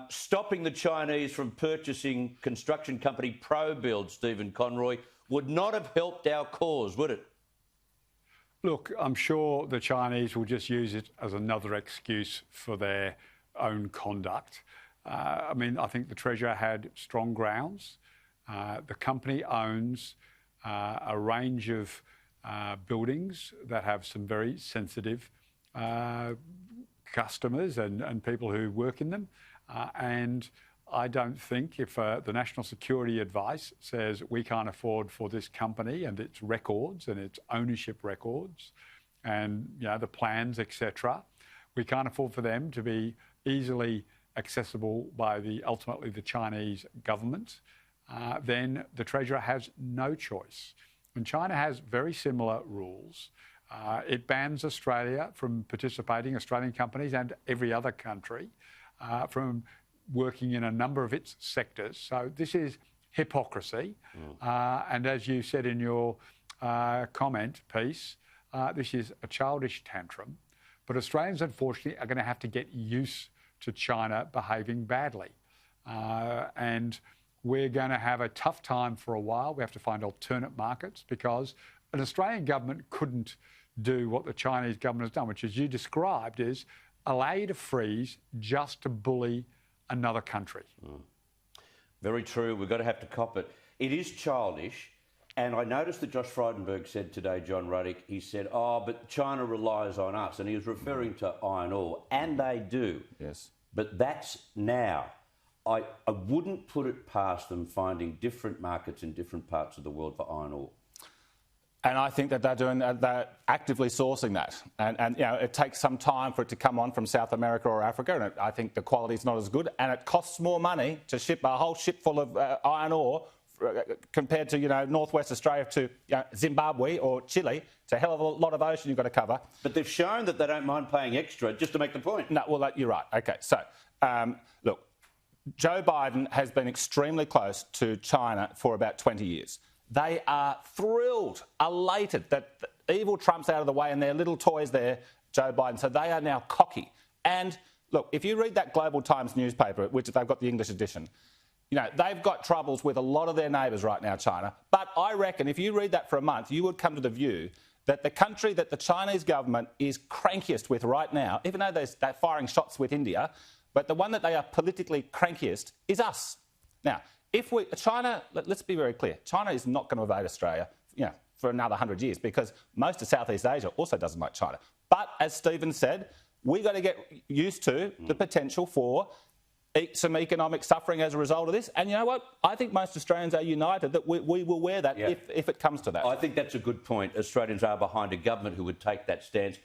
Stopping the Chinese from purchasing construction company Probuild, Stephen Conroy, would not have helped our cause, would it? Look, I'm sure the Chinese will just use it as another excuse for their own conduct. I think the Treasurer had strong grounds. The company owns a range of buildings that have some very sensitive customers and people who work in them. And I don't think if the national security advice says we can't afford for this company and its records and its ownership records and the plans, etc., we can't afford for them to be easily accessible by ultimately the Chinese government, then the Treasurer has no choice. And China has very similar rules. It bans Australia from participating, Australian companies and every other country, from working in a number of its sectors. So this is hypocrisy. And as you said in your comment piece, this is a childish tantrum. But Australians, unfortunately, are going to have to get used to China behaving badly. And we're going to have a tough time for a while. We have to find alternate markets because an Australian government couldn't do what the Chinese government has done, which, as you described, is allow you to freeze just to bully another country. Very true. We've got to have to cop it. It is childish. And I noticed that Josh Frydenberg said today, John Ruddick, he said, but China relies on us. And he was referring to iron ore. And they do. Yes. But that's now. I wouldn't put it past them finding different markets in different parts of the world for iron ore. And I think that they're actively sourcing that. And it takes some time for it to come on from South America or Africa, and I think the quality is not as good, and it costs more money to ship a whole ship full of iron ore compared to, northwest Australia to Zimbabwe or Chile. It's a hell of a lot of ocean you've got to cover. But they've shown that they don't mind paying extra just to make the point. No, well, you're right. OK, so, look, Joe Biden has been extremely close to China for about 20 years. They are thrilled, elated that evil Trump's out of the way and their little toys there, Joe Biden. So they are now cocky. And look, if you read that Global Times newspaper, which they've got the English edition, they've got troubles with a lot of their neighbours right now, China. But I reckon if you read that for a month, you would come to the view that the country that the Chinese government is crankiest with right now, even though they're firing shots with India, but the one that they are politically crankiest is us. Now, China, let's be very clear, China is not going to invade Australia, for another 100 years because most of Southeast Asia also doesn't like China. But as Stephen said, we got to get used to the potential for some economic suffering as a result of this. And you know what? I think most Australians are united that we will wear that if it comes to that. I think that's a good point. Australians are behind a government who would take that stance.